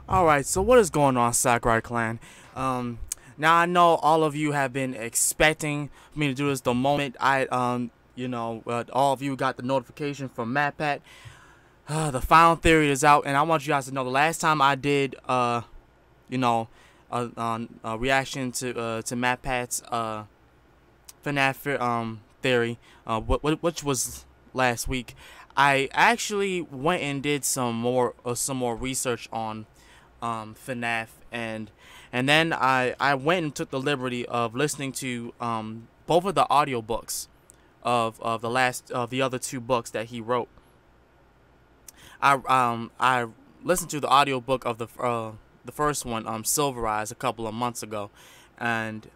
Alright, so what is going on, Sakurai clan? Now I know all of you have been expecting me to do this the moment all of you got the notification from MatPat. The final theory is out, and I want you guys to know the last time I did, a reaction to MatPat's, FNAF, theory, which was last week. I actually went and did some more research on FNAF, and then I went and took the liberty of listening to both of the audiobooks of the other two books that he wrote. I listened to the audiobook of the first one, Silver Eyes, a couple of months ago, and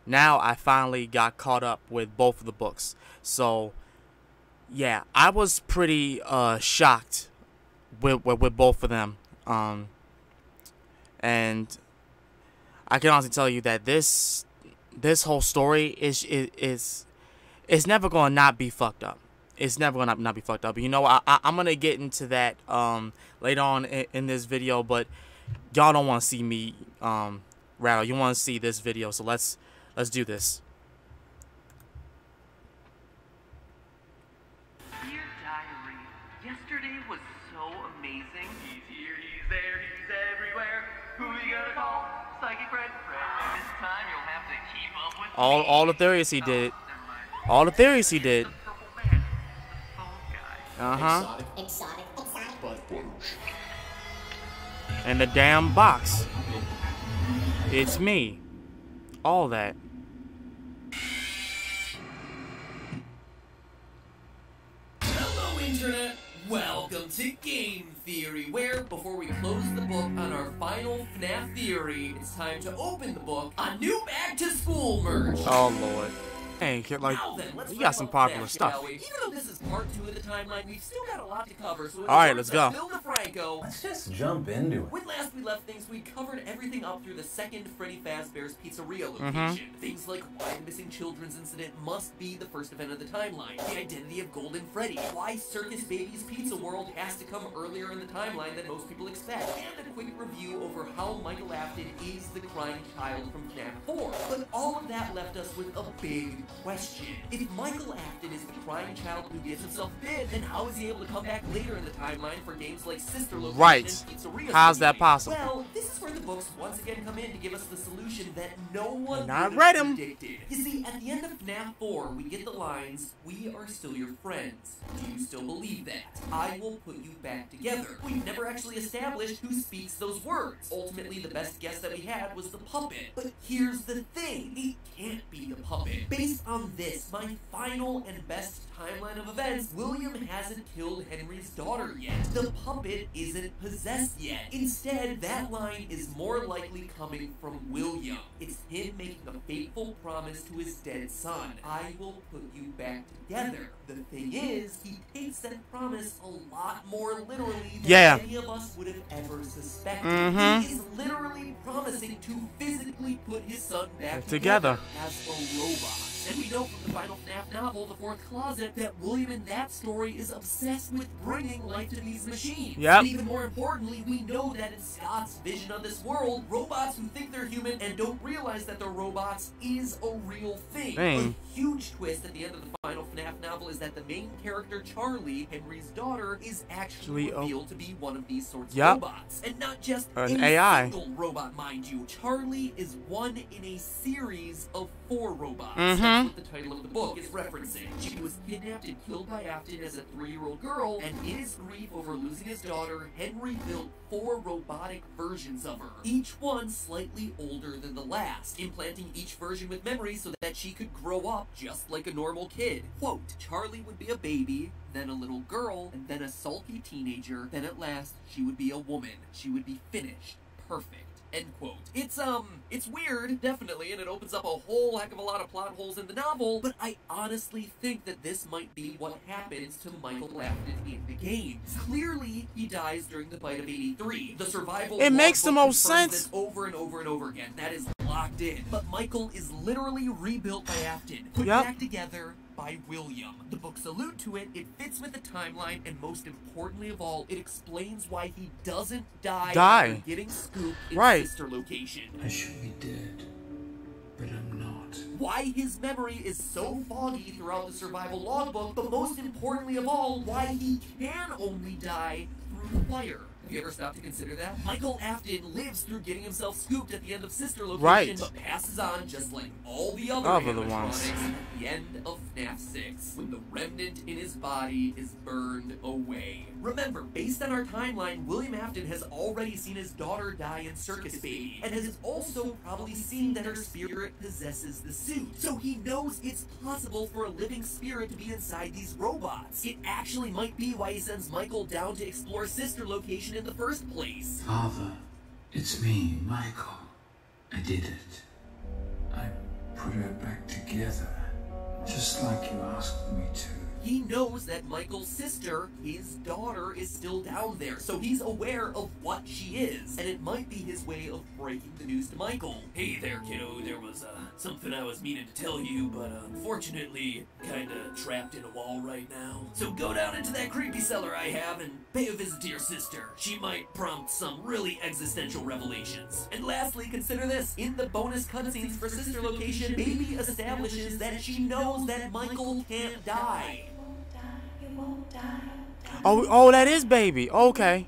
now I finally got caught up with both of the books. So yeah, I was pretty shocked with both of them. And I can honestly tell you that this whole story is never gonna not be fucked up. It's never gonna not be fucked up. You know, I'm gonna get into that later on in this video, but y'all don't want to see me rattle. You want to see this video, so let's do this. Dear Diary, yesterday was so amazing. He's here, he's there, he's everywhere. Who you gonna call? Psychic Fred. This time you'll have to keep up with all the theories he did. All the theories he did. Exotic. And the damn box. It's me. All that. Hello, Internet! Welcome to Game Theory, where, before we close the book on our final FNAF theory, it's time to open the book on new Back to School merch. Oh, Lord. Hey, like, we got some popular FNAF, stuff. Even though this is part 2 of the timeline, we've still got a lot to cover, so alright, let's go. Let's just jump into it. When last we left things, we covered everything up through the second Freddy Fazbear's Pizzeria location. Things like why the missing children's incident must be the first event of the timeline, the identity of Golden Freddy, why Circus Baby's Pizza World has to come earlier in the timeline than most people expect, and a quick review over how Michael Afton is the crying child from FNAF 4. But all of that left us with a big question. If Michael Afton is the crying child who gets himself bid, then how is he able to come back later in the timeline for games like Sister Location and Pizzeria? How's that possible? Well, this is where the books once again come in to give us the solution that no one predicted. You see, at the end of FNAF 4, we get the lines, "We are still your friends." Do you still believe that? I will put you back together. We've never actually established who speaks those words. Ultimately, the best guess that we had was the puppet. But here's the thing, it can't be the puppet. Based on this, my final and best timeline of events, William hasn't killed Henry's daughter yet. The puppet isn't possessed yet. Instead, that line is more likely coming from William. It's him making a fateful promise to his dead son. I will put you back together. The thing is, he takes that promise a lot more literally than any of us would have ever suspected. He is literally promising to physically put his son back together as a robot. And we know from the final FNAF novel, The Fourth Closet, that William in that story is obsessed with bringing life to these machines. And even more importantly, we know that in Scott's vision of this world, robots who think they're human and don't realize that they're robots is a real thing. A huge twist at the end of the final FNAF novel is that the main character, Charlie, Henry's daughter, is actually revealed to be one of these sorts of robots. And not just an AI. Single robot, mind you. Charlie is one in a series of 4 robots. That's what the title of the book is referencing. She was kidnapped and killed by Afton as a 3-year-old girl, and in his grief over losing his daughter, Henry built 4 robotic versions of her, each one slightly older than the last, implanting each version with memories so that she could grow up just like a normal kid. Quote, Charlie would be a baby, then a little girl, and then a sulky teenager, then at last she would be a woman. She would be finished. Perfect. End quote. It's weird, definitely, and it opens up a whole heck of a lot of plot holes in the novel, but I honestly think that this might be what happens to Michael Afton in the game. Clearly, he dies during the bite of 83. The survival it makes the most sense this over and over and over again. That is locked in. But Michael is literally rebuilt by Afton, put back together, by William. The books allude to it, it fits with the timeline, and most importantly of all, it explains why he doesn't die after getting scooped in sister location. I should be dead, but I'm not. Why his memory is so foggy throughout the survival logbook, but most importantly of all, why he can only die through fire. Have you ever stopped to consider that? Michael Afton lives through getting himself scooped at the end of Sister Location, but passes on just like all the other animatronics at the end of FNAF 6, when the remnant in his body is burned away. Remember, based on our timeline, William Afton has already seen his daughter die in Circus Baby, and has also probably seen that her spirit possesses the suit. So he knows it's possible for a living spirit to be inside these robots. It actually might be why he sends Michael down to explore Sister Location in the first place. Father, it's me, Michael. I did it. I put her back together, just like you asked me to. He knows that Michael's sister, his daughter, is still down there, so he's aware of what she is, and it might be his way of breaking the news to Michael. Hey there, kiddo, there was something I was meaning to tell you, but unfortunately, kinda trapped in a wall right now. So go down into that creepy cellar I have and pay a visit to your sister. She might prompt some really existential revelations. And lastly, consider this. In the bonus cutscenes for Sister Location, Baby establishes that she knows that Michael can't die. Oh, that is Baby. Okay.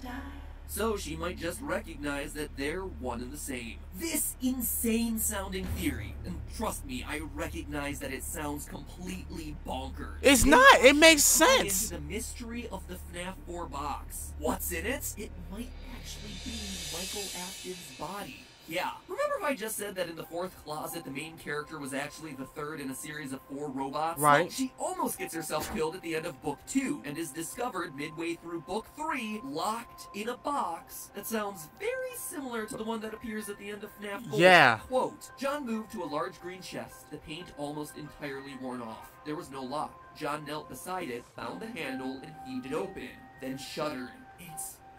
So she might just recognize that they're one and the same. This insane sounding theory, and trust me, I recognize that it sounds completely bonkers. It's not. It makes sense. Into the mystery of the FNAF 4 box. What's in it? It might actually be Michael Afton's body. Yeah. Remember how I just said that in the fourth closet, the main character was actually the third in a series of 4 robots? Right. Well, she almost gets herself killed at the end of book 2, and is discovered midway through book 3, locked in a box that sounds very similar to the one that appears at the end of FNAF 4. Yeah. Quote, John moved to a large green chest, the paint almost entirely worn off. There was no lock. John knelt beside it, found the handle, and heaved it open, then shuddered.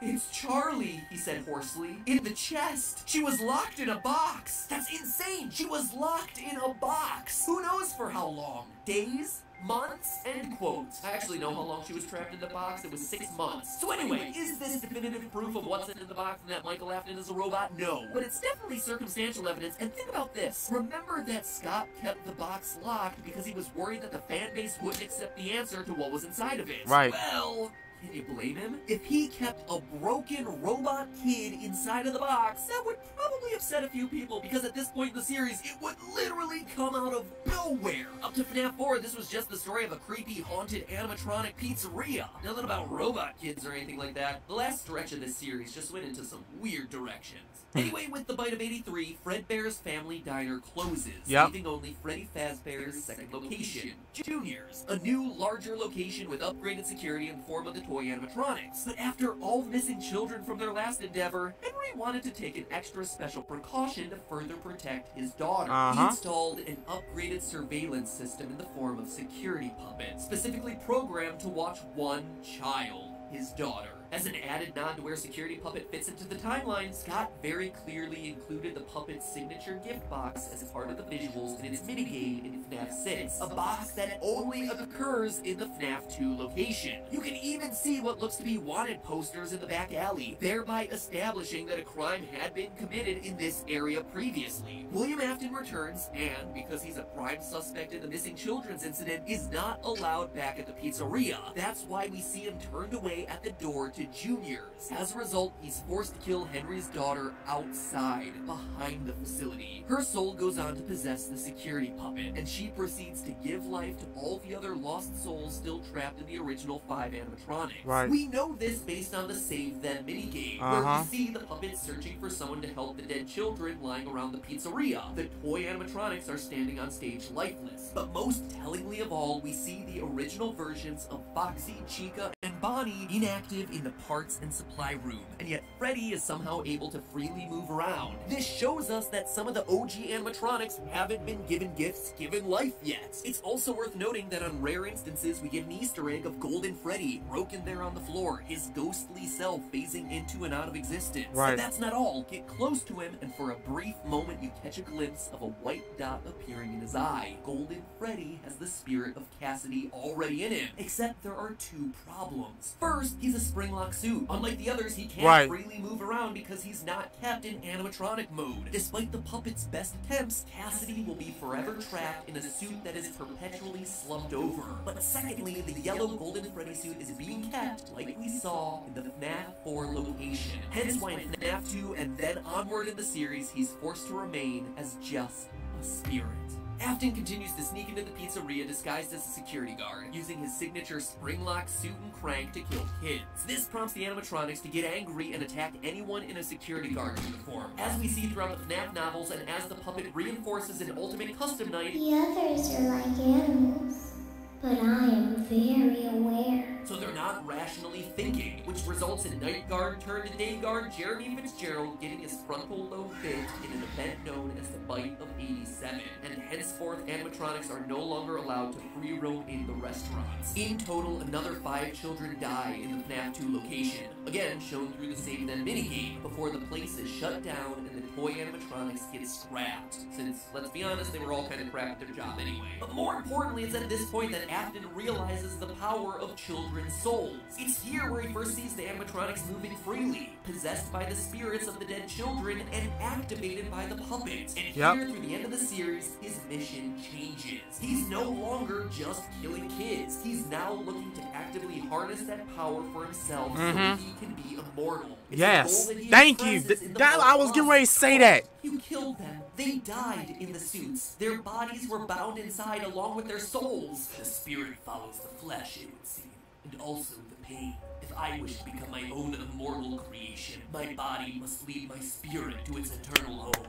It's Charlie, he said hoarsely. In the chest. She was locked in a box. That's insane. She was locked in a box. Who knows for how long? Days? Months? End quote. I actually know how long she was trapped in the box. It was 6 months. So anyway, is this definitive proof of what's in the box and that Michael Afton is a robot? No. But it's definitely circumstantial evidence. And think about this. Remember that Scott kept the box locked because he was worried that the fan base wouldn't accept the answer to what was inside of it. Right. Well, can you blame him? If he kept a broken robot kid inside of the box, that would probably upset a few people, because at this point in the series, it would literally come out of nowhere. Up to FNAF 4, this was just the story of a creepy, haunted animatronic pizzeria. Nothing about robot kids or anything like that. The last stretch of this series just went into some weird directions. Anyway, with the bite of 83, Fredbear's Family Diner closes, leaving only Freddy Fazbear's second location, Junior's, a new, larger location with upgraded security in the form of the toy animatronics. But after all missing children from their last endeavor, Henry wanted to take an extra special precaution to further protect his daughter. He installed an upgraded surveillance system in the form of security puppets, specifically programmed to watch one child, his daughter. As an added nod to where security puppet fits into the timeline, Scott very clearly included the puppet's signature gift box as part of the visuals in its minigame in FNAF 6, a box that only occurs in the FNAF 2 location. You can even see what looks to be wanted posters in the back alley, thereby establishing that a crime had been committed in this area previously. William Afton returns, and because he's a prime suspect in the missing children's incident, is not allowed back at the pizzeria. That's why we see him turned away at the door to Junior's. As a result, he's forced to kill Henry's daughter outside, behind the facility. Her soul goes on to possess the security puppet, and she proceeds to give life to all the other lost souls still trapped in the original 5 animatronics. Right. We know this based on the Save Them minigame, where we see the puppet searching for someone to help the dead children lying around the pizzeria. The toy animatronics are standing on stage lifeless. But most tellingly of all, we see the original versions of Foxy, Chica, and Bonnie inactive in the parts and supply room, and yet Freddy is somehow able to freely move around. This shows us that some of the OG animatronics haven't been given gifts, given life yet. It's also worth noting that on rare instances we get an Easter egg of Golden Freddy broken there on the floor, his ghostly self phasing into and out of existence. Right. And that's not all. Get close to him, and for a brief moment you catch a glimpse of a white dot appearing in his eye. Golden Freddy has the spirit of Cassidy already in him, except there are two problems. First, he's a spring-lock suit. Unlike the others, he can't freely move around because he's not kept in animatronic mode. Despite the puppet's best attempts, Cassidy will be forever trapped in a suit that is perpetually slumped over. But secondly, the yellow Golden Freddy suit is being kept, like we saw, in the FNAF 4 location. Hence why in FNAF 2 and then onward in the series, he's forced to remain as just a spirit. Afton continues to sneak into the pizzeria disguised as a security guard, using his signature spring-lock suit and crank to kill kids. This prompts the animatronics to get angry and attack anyone in a security guard uniform. As we see throughout the FNAF novels, and as the puppet reinforces in Ultimate Custom Night, The others are like animals, but I am very aware. so they're not rationally thinking, which results in Night Guard turned Day Guard Jeremy Fitzgerald getting his frontal lobe bit in an event known as the Bite of 87, and henceforth animatronics are no longer allowed to free roam in the restaurants. In total, another 5 children die in the FNAF 2 location, again shown through the Save Them minigame, before the place is shut down and the toy animatronics get scrapped, since, let's be honest, they were all kind of crap at their job anyway. But more importantly, it's at this point that Afton realizes the power of children's souls. It's here where he first sees the animatronics moving freely, possessed by the spirits of the dead children and activated by the puppets. And here, through the end of the series, his mission changes. He's no longer just killing kids. He's now looking to actively harness that power for himself so he can be immortal. Yes. Thank you. I was getting ready to say that. You killed them. They died in the suits. Their bodies were bound inside along with their souls. The spirit follows the flesh, it would seem, and also the pain. If I wish to become my own immortal creation, my body must lead my spirit to its eternal home.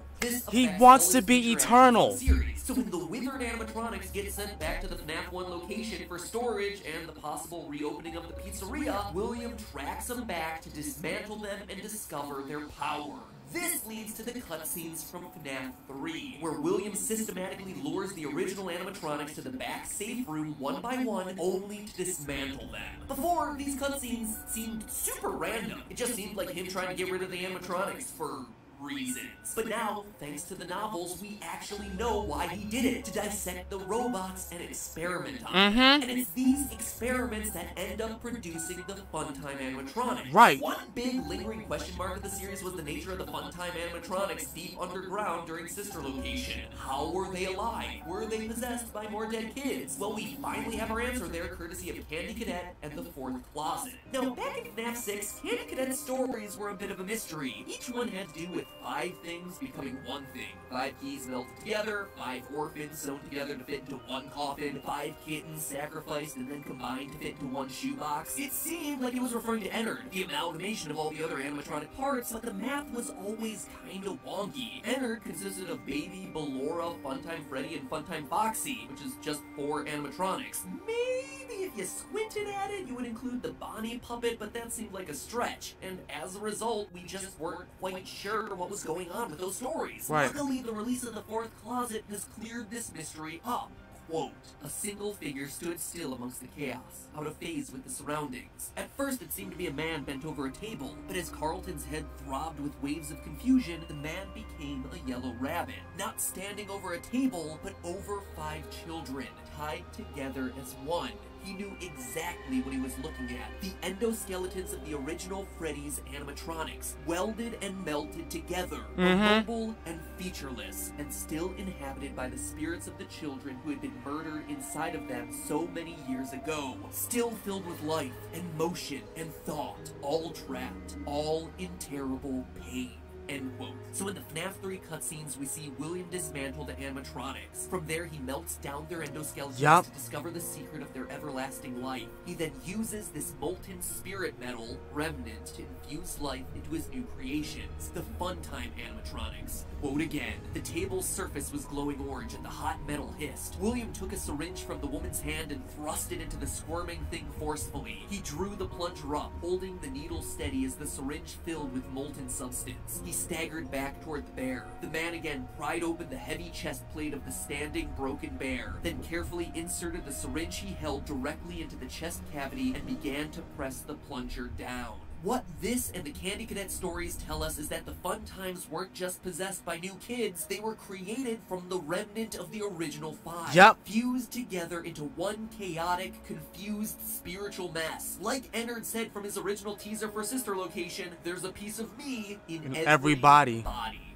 He wants to be eternal. So when the withered animatronics get sent back to the FNAF 1 location for storage and the possible reopening of the pizzeria, William tracks them back to dismantle them and discover their power. This leads to the cutscenes from FNAF 3, where William systematically lures the original animatronics to the back safe room one by one, only to dismantle them. Before, these cutscenes seemed super random. It just seemed like him trying to get rid of the animatronics for reasons. But now, thanks to the novels, we actually know why he did it, to dissect the robots and experiment on them. And it's these experiments that end up producing the Funtime animatronics. Right. One big lingering question mark of the series was the nature of the Funtime animatronics deep underground during Sister Location. How were they alive? Were they possessed by more dead kids? Well, we finally have our answer there, courtesy of Candy Cadet and the Fourth Closet. Now, back in FNAF 6, Candy Cadet's stories were a bit of a mystery. Each one had to do with 5 things becoming one thing. 5 keys melted together, 5 orphans sewn together to fit into one coffin, 5 kittens sacrificed and then combined to fit into one shoebox. It seemed like it was referring to Ennard, the amalgamation of all the other animatronic parts, but the math was always kinda wonky. Ennard consisted of Baby, Ballora, Funtime Freddy, and Funtime Foxy, which is just 4 animatronics. Maybe if you squinted at it, you would include the Bonnie puppet, but that seemed like a stretch. And as a result, we just weren't quite sure what was going on with those stories. Right. Luckily, the release of the Fourth Closet has cleared this mystery up. Quote, a single figure stood still amongst the chaos, out of phase with the surroundings. At first, it seemed to be a man bent over a table, but as Carlton's head throbbed with waves of confusion, the man became a yellow rabbit, not standing over a table, but over 5 children, tied together as one. He knew exactly what he was looking at. The endoskeletons of the original Freddy's animatronics, welded and melted together, mobile and featureless, and still inhabited by the spirits of the children who had been murdered inside of them so many years ago. Still filled with life and motion and thought, all trapped, all in terrible pain. End quote. So in the FNAF 3 cutscenes, we see William dismantle the animatronics. From there, he melts down their endoskeletons to discover the secret of their everlasting life. He then uses this molten spirit metal, Remnant, to infuse life into his new creations, the Funtime animatronics. Quote again, the table's surface was glowing orange and the hot metal hissed. William took a syringe from the woman's hand and thrust it into the squirming thing forcefully. He drew the plunger up, holding the needle steady as the syringe filled with molten substance. He staggered back toward the bear. The man again pried open the heavy chest plate of the standing, broken bear, then carefully inserted the syringe he held directly into the chest cavity and began to press the plunger down. What this and the Candy Cadet stories tell us is that the Funtimes weren't just possessed by new kids, they were created from the remnant of the original 5. Fused together into one chaotic, confused, spiritual mess. Like Ennard said from his original teaser for Sister Location, there's a piece of me in every body.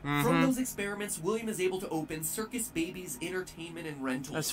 From those experiments, William is able to open Circus Baby's entertainment and rentals. It's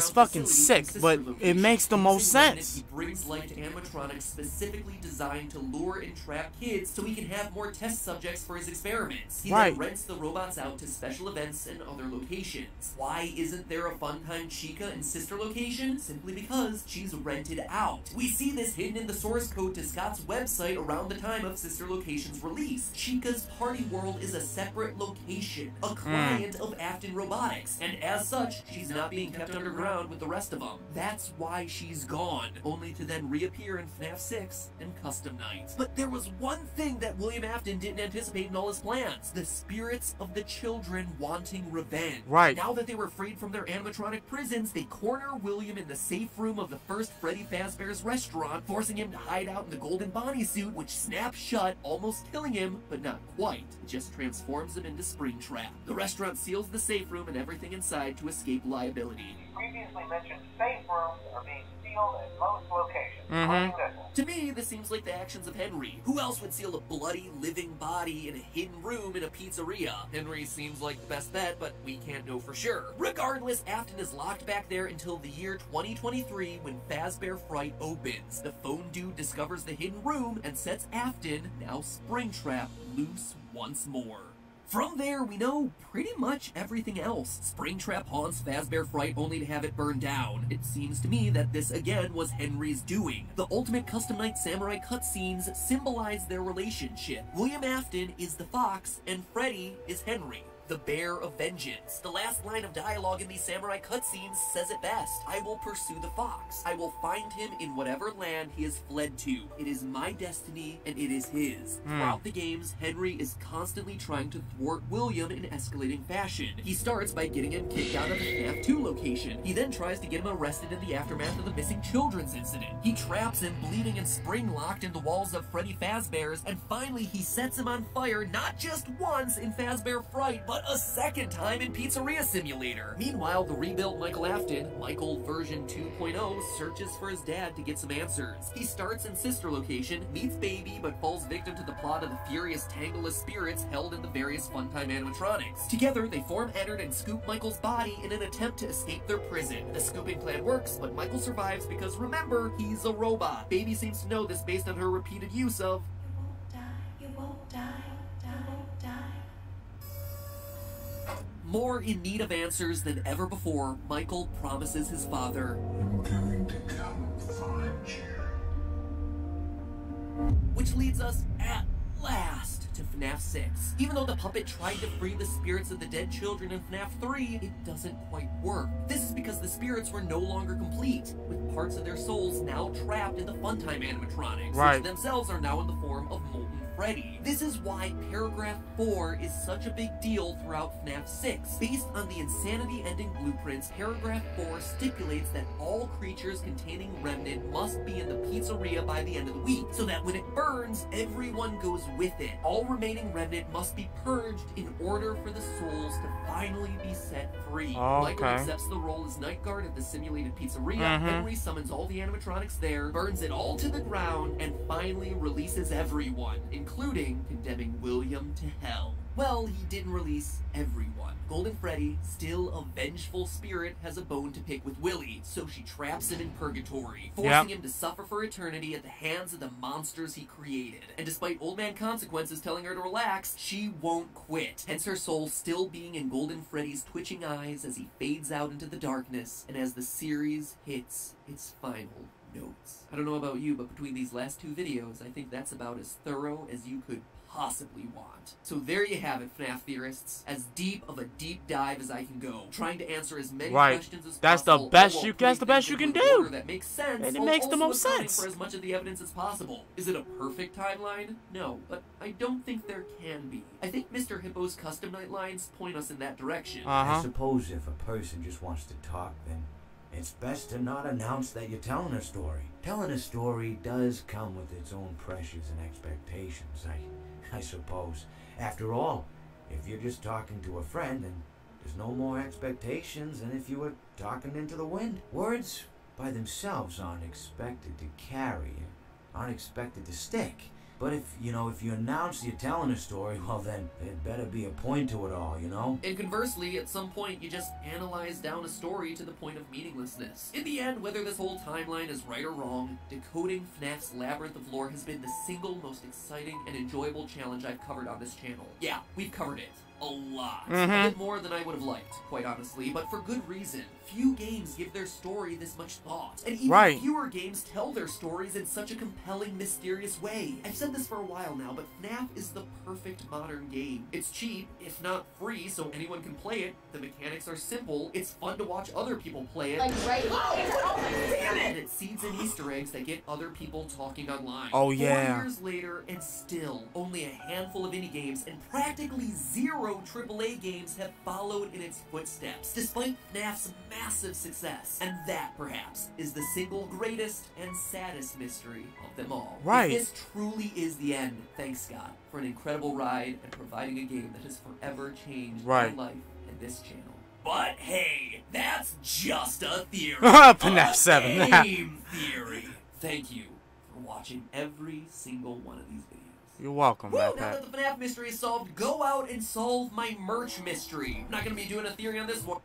fucking sick, but it makes the most sense. He brings life to animatronics specifically designed to lure and trap kids so he can have more test subjects for his experiments. He then rents the robots out to special events and other locations. Why isn't there a Funtime Chica in Sister Location? Simply because she's rented out. We see this hidden in the source code to Scott's website around the time of Sister Location's release. Chica's Party World is a separate location, a client of Afton Robotics, and as such, she's not being kept underground with the rest of them. That's why she's gone, only to then reappear in FNAF 6 and Custom Night. But there was one thing that William Afton didn't anticipate in all his plans: the spirits of the children wanting revenge. Now that they were freed from their animatronic prisons, they corner William in the safe room of the first Freddy Fazbear's restaurant, forcing him to hide out in the Golden Bonnie suit, which snaps shut, almost killing him, but not quite. It just transforms him into Springtrap. The restaurant seals the safe room and everything inside to escape liability. Previously mentioned safe rooms are being sealed at most locations. To me, this seems like the actions of Henry. Who else would seal a bloody, living body in a hidden room in a pizzeria? Henry seems like the best bet, but we can't know for sure. Regardless, Afton is locked back there until the year 2023 when Fazbear Fright opens. The phone dude discovers the hidden room and sets Afton, now Springtrap, loose once more. From there, we know pretty much everything else. Springtrap haunts Fazbear Fright only to have it burned down. It seems to me that this again was Henry's doing. The ultimate Custom Night Samurai cutscenes symbolize their relationship. William Afton is the fox, and Freddy is Henry, the bear of vengeance. The last line of dialogue in these samurai cutscenes says it best. I will pursue the fox. I will find him in whatever land he has fled to. It is my destiny, and it is his. Throughout the games, Henry is constantly trying to thwart William in escalating fashion. He starts by getting him kicked out of the FNAF 2 location. He then tries to get him arrested in the aftermath of the missing children's incident. He traps him bleeding and spring-locked in the walls of Freddy Fazbear's, and finally he sets him on fire not just once in Fazbear Fright, but a second time in Pizzeria Simulator. Meanwhile, the rebuilt Michael Afton, Michael version 2.0, searches for his dad to get some answers. He starts in Sister Location, meets Baby, but falls victim to the plot of the furious tangle of spirits held in the various Funtime animatronics. Together, they form Ennard and scoop Michael's body in an attempt to escape their prison. The scooping plan works, but Michael survives because, remember, he's a robot. Baby seems to know this based on her repeated use of You won't die, you won't die. More in need of answers than ever before, Michael promises his father, I'm going to come find you. which leads us at last to FNAF 6. Even though the puppet tried to free the spirits of the dead children in FNAF 3, it doesn't quite work. This is because the spirits were no longer complete, with parts of their souls now trapped in the Funtime animatronics, which themselves are now in the form of molten Freddy. This is why paragraph 4 is such a big deal throughout FNAF 6. Based on the insanity ending blueprints, paragraph 4 stipulates that all creatures containing Remnant must be in the pizzeria by the end of the week, so that when it burns, everyone goes with it. All remaining Remnant must be purged in order for the souls to finally be set free. Michael accepts the role as night guard at the simulated pizzeria. Henry summons all the animatronics there, burns it all to the ground, and finally releases everyone, including condemning William to hell. Well, he didn't release everyone. Golden Freddy, still a vengeful spirit, has a bone to pick with Willie, so she traps him in purgatory, forcing him to suffer for eternity at the hands of the monsters he created. And despite Old Man Consequences telling her to relax, she won't quit, hence her soul still being in Golden Freddy's twitching eyes as he fades out into the darkness, and as the series hits its final notes. I don't know about you, but between these last two videos, I think that's about as thorough as you could possibly want. So there you have it, FNAF theorists. As deep of a deep dive as I can go, trying to answer as many questions as that's possible. That's the best you can do. That makes sense. And it makes the most sense for as much of the evidence as possible. Is it a perfect timeline? No, but I don't think there can be. I think Mr. Hippo's custom night lines point us in that direction. I suppose if a person just wants to talk, then it's best to not announce that you're telling a story. Telling a story does come with its own pressures and expectations, I suppose. After all, if you're just talking to a friend, then there's no more expectations than if you were talking into the wind. Words by themselves aren't expected to carry, aren't expected to stick. But if you announce you're telling a story, well then, there'd better be a point to it all, you know? And conversely, at some point, you just analyze down a story to the point of meaninglessness. In the end, whether this whole timeline is right or wrong, decoding FNAF's labyrinth of lore has been the single most exciting and enjoyable challenge I've covered on this channel. Yeah, we've covered it. A lot. A bit more than I would have liked, quite honestly, but for good reason. Few games give their story this much thought, and even fewer games tell their stories in such a compelling, mysterious way. I've said this for a while now, but FNAF is the perfect modern game. It's cheap, if not free, so anyone can play it. The mechanics are simple, it's fun to watch other people play it. Like right And it seeds in Easter eggs that get other people talking online. Oh yeah. 4 years later, and still, only a handful of indie games and practically zero AAA games have followed in its footsteps, despite FNAF's massive success. And that, perhaps, is the single greatest and saddest mystery of them all. Right. If this truly is the end, thanks God for an incredible ride and providing a game that has forever changed my life and this channel. But hey, that's just a theory. FNAF 7. Game theory. Thank you for watching every single one of these videos. You're welcome, Now that the FNAF mystery is solved, go out and solve my merch mystery. I'm not going to be doing a theory on this one.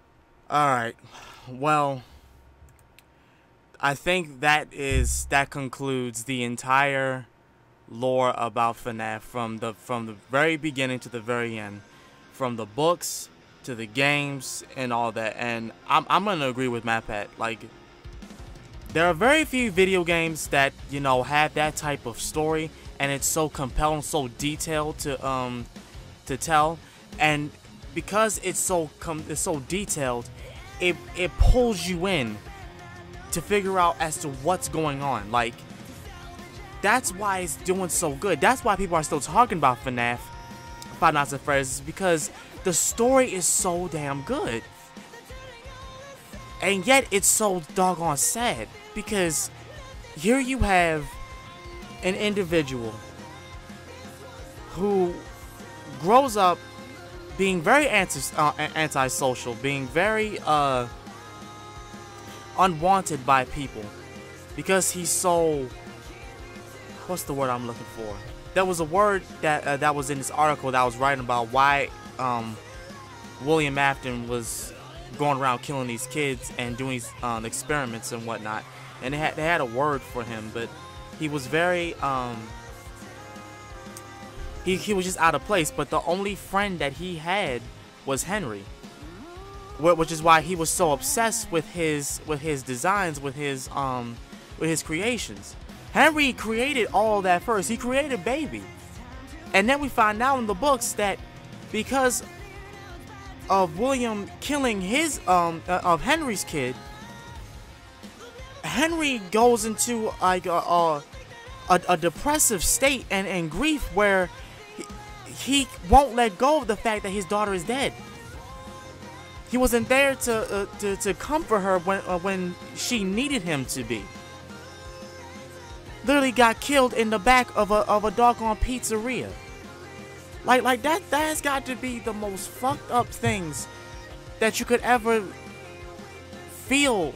Alright. Well, I think that concludes the entire lore about FNAF from the very beginning to the very end. From the books to the games and all that. And I'm going to agree with MatPat. Like, there are very few video games that, have that type of story. And it's so compelling, so detailed to tell, and because it's so detailed, it pulls you in to figure out as to what's going on. Like, that's why it's doing so good. That's why people are still talking about FNAF, Five Nights at Freddy's, because the story is so damn good, and yet it's so doggone sad, because here you have an individual who grows up being very antisocial, being very unwanted by people, because he's so, what's the word I'm looking for? There was a word that was in this article that I was writing about why William Afton was going around killing these kids and doing experiments and whatnot, and they had a word for him, but he was very, he was just out of place. But the only friend that he had was Henry, which is why he was so obsessed with his designs, with his creations. Henry created all that first. He created Baby, and then we find out in the books that because of William killing his of Henry's kid, Henry goes into like a depressive state and grief where he won't let go of the fact that his daughter is dead. He wasn't there to comfort her when she needed him to be. Literally got killed in the back of a doggone pizzeria. Like that has got to be the most fucked up things that you could ever feel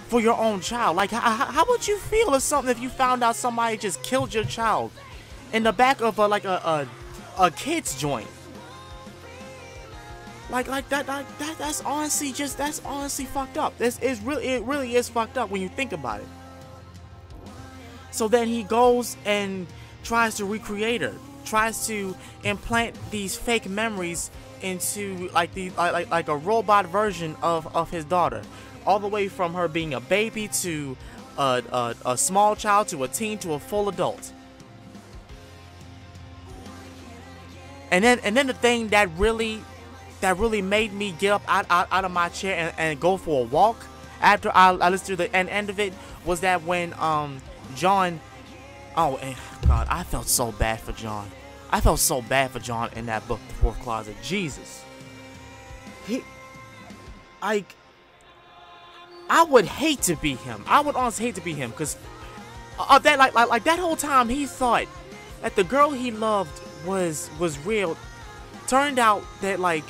for your own child. Like, how would you feel if you found out somebody just killed your child in the back of a kid's joint? That's honestly fucked up. It really is fucked up when you think about it. So then he goes and tries to recreate her, tries to implant these fake memories into like a robot version of his daughter, all the way from her being a baby to a small child to a teen to a full adult. And then the thing that really made me get up out of my chair and go for a walk after I listened to the end of it was that when John, oh God, I felt so bad for John. I felt so bad for John in that book, The Fourth Closet. Jesus, I would hate to be him. I would honestly hate to be him, because that like that whole time he thought that the girl he loved was real. Turned out that like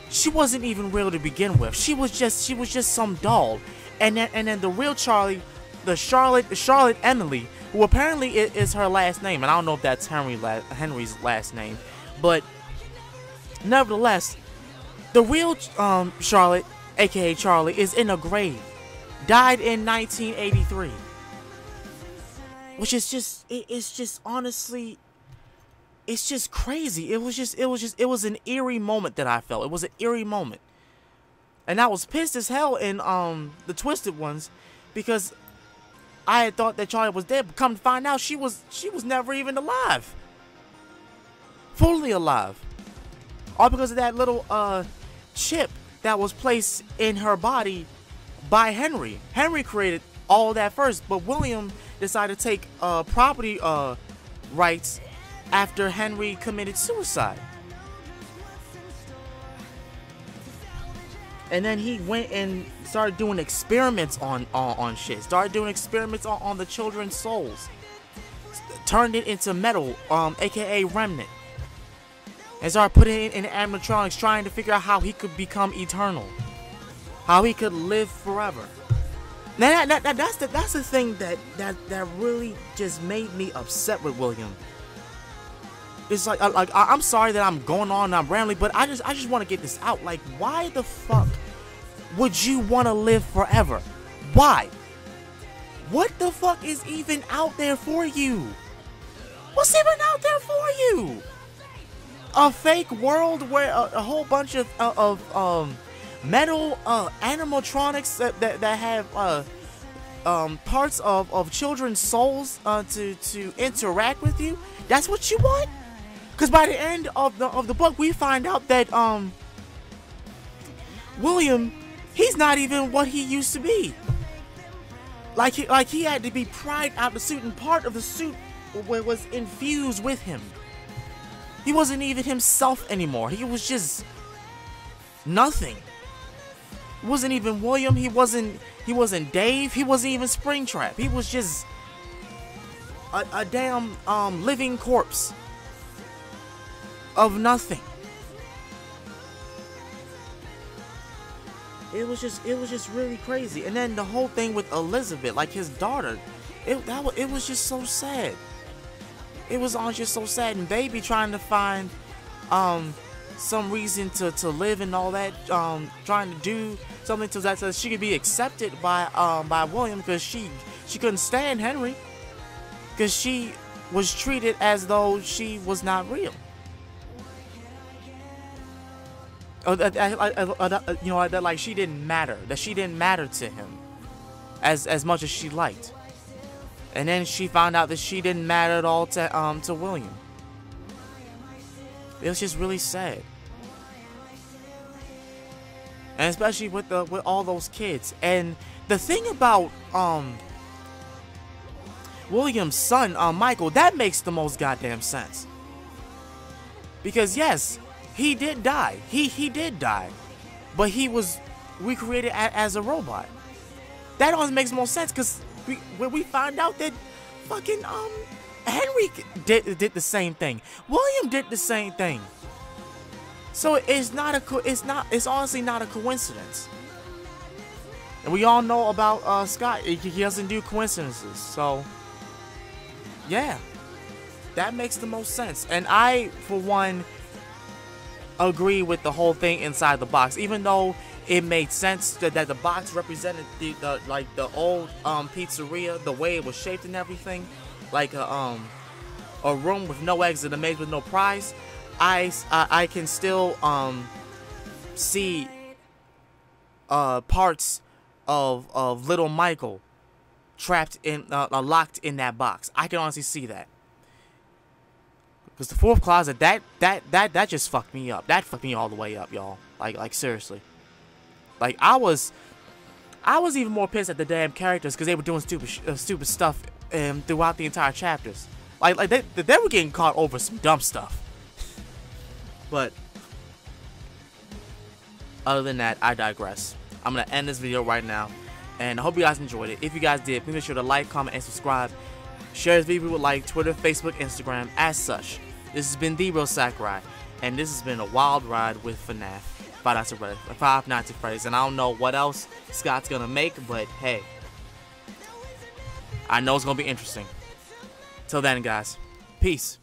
she wasn't even real to begin with. She was just some doll. And then the real Charlie, the Charlotte Emily, who apparently is her last name, and I don't know if that's Henry's last name, but nevertheless, the real Charlotte, aka Charlie, is in a grave. Died in 1983. Which is just, it's just honestly, it's just crazy. It was an eerie moment that I felt. It was an eerie moment. And I was pissed as hell in the Twisted Ones, because I had thought that Charlie was dead, but come to find out she was never even alive. Fully alive. All because of that little chip that was placed in her body by Henry. Henry created all that first, but William decided to take property rights after Henry committed suicide. And then he went and started doing experiments on shit. Started doing experiments on the children's souls. Turned it into metal, aka remnant. And started putting it in animatronics, trying to figure out how he could become eternal. How he could live forever. Now that's the thing that really just made me upset with William. It's like I'm sorry that I'm going on and I'm rambling, but I just want to get this out. Like, why the fuck would you want to live forever? Why? What the fuck is even out there for you? What's even out there for you? A fake world where a whole bunch of metal animatronics that have parts of children's souls to interact with you? That's what you want? Because by the end of the book, we find out that William, he's not even what he used to be. Like he had to be pried out of the suit, and part of the suit was infused with him. He wasn't even himself anymore. He was just nothing. He wasn't even William. He wasn't Dave. He wasn't even Springtrap. He was just a damn living corpse of nothing. It was just really crazy. And then the whole thing with Elizabeth, like his daughter, it was just so sad. It was all just so sad. And Baby trying to find some reason to live and all that, trying to do something so she could be accepted by William, because she couldn't stand Henry, because she was treated as though she was not real. That like she didn't matter, that she didn't matter to him as much as she liked. And then she found out that she didn't matter at all to William. It was just really sad. And especially with all those kids. And the thing about William's son, Michael, that makes the most goddamn sense. Because yes, he did die. He did die. But he was recreated as a robot. That always makes more sense, because we find out that fucking Henry did the same thing. William did the same thing. So it's honestly not a coincidence. And we all know about Scott. He doesn't do coincidences. So yeah, that makes the most sense. And I, for one, agree with the whole thing inside the box, even though it made sense that the box represented the old pizzeria, the way it was shaped and everything, like a room with no exit, a maze with no prize. I can still see parts of little Michael trapped in locked in that box. I can honestly see that. Because the fourth closet, that just fucked me up. That fucked me all the way up, y'all. Like seriously. Like I was even more pissed at the damn characters because they were doing stupid stuff throughout the entire chapters. Like they were getting caught over some dumb stuff. But other than that, I digress. I'm gonna end this video right now, and I hope you guys enjoyed it. If you guys did, please make sure to like, comment, and subscribe. Share this video with like Twitter, Facebook, Instagram, as such. This has been the real Sakurai, and this has been a wild ride with FNAF, Five Nights at Freddy's, and I don't know what else Scott's gonna make, but hey, I know it's gonna be interesting. Till then, guys, peace.